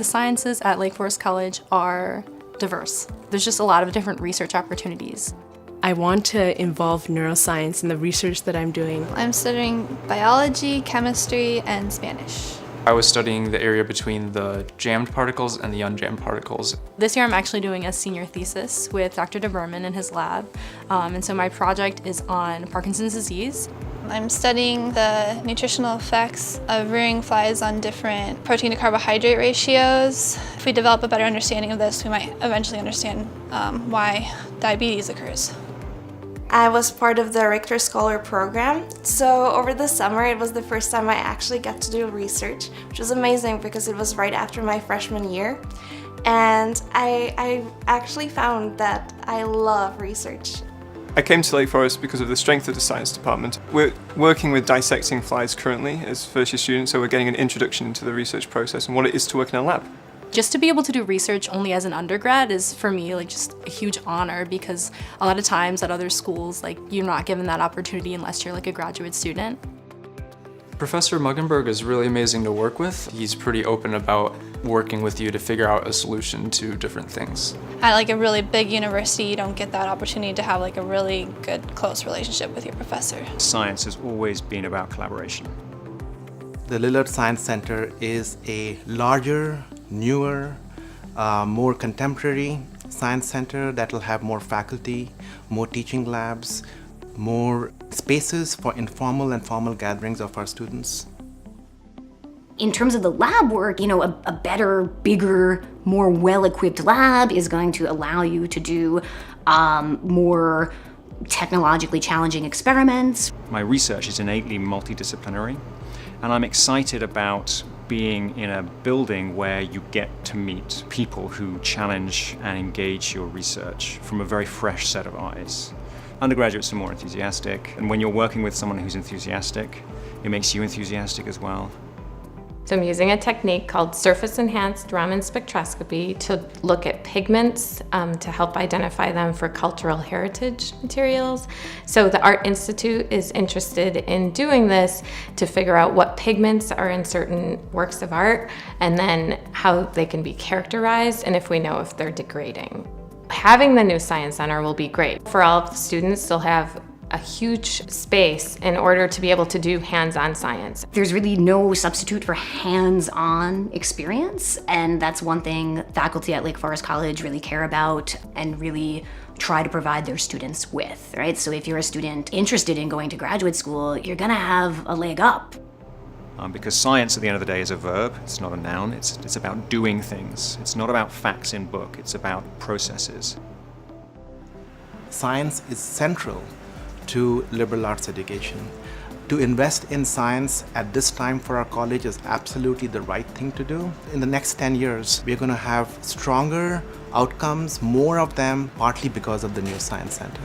The sciences at Lake Forest College are diverse. There's just a lot of different research opportunities. I want to involve neuroscience in the research that I'm doing. I'm studying biology, chemistry, and Spanish. I was studying the area between the jammed particles and the unjammed particles. This year I'm actually doing a senior thesis with Dr. DeBerman in his lab, and so my project is on Parkinson's disease. I'm studying the nutritional effects of rearing flies on different protein to carbohydrate ratios. If we develop a better understanding of this, we might eventually understand why diabetes occurs. I was part of the Richter Scholar program, so over the summer it was the first time I actually got to do research, which was amazing because it was right after my freshman year. And I actually found that I love research. I came to Lake Forest because of the strength of the science department. We're working with dissecting flies currently as first year students, so we're getting an introduction to the research process and what it is to work in a lab. Just to be able to do research only as an undergrad is, for me, like just a huge honor, because a lot of times at other schools, like, you're not given that opportunity unless you're like a graduate student. Professor Muggenberg is really amazing to work with. He's pretty open about working with you to figure out a solution to different things. At like a really big university, you don't get that opportunity to have like a really good, close relationship with your professor. Science has always been about collaboration. The Lillard Science Center is a larger, newer, more contemporary science center that will have more faculty, more teaching labs, more spaces for informal and formal gatherings of our students. In terms of the lab work, a better, bigger, more well-equipped lab is going to allow you to do more technologically challenging experiments. My research is innately multidisciplinary, and I'm excited about being in a building where you get to meet people who challenge and engage your research from a very fresh set of eyes. Undergraduates are more enthusiastic, and when you're working with someone who's enthusiastic, it makes you enthusiastic as well. So I'm using a technique called surface-enhanced Raman spectroscopy to look at pigments to help identify them for cultural heritage materials. So the Art Institute is interested in doing this to figure out what pigments are in certain works of art and then how they can be characterized and if we know if they're degrading. Having the new Science Center will be great. For all of the students, they'll have a huge space in order to be able to do hands-on science. There's really no substitute for hands-on experience, and that's one thing faculty at Lake Forest College really care about and really try to provide their students with, right? So if you're a student interested in going to graduate school, you're gonna have a leg up. Because science at the end of the day is a verb, it's not a noun, it's about doing things. It's not about facts in book, it's about processes. Science is central to liberal arts education. To invest in science at this time for our college is absolutely the right thing to do. In the next 10 years, we're going to have stronger outcomes, more of them, partly because of the new Science Center.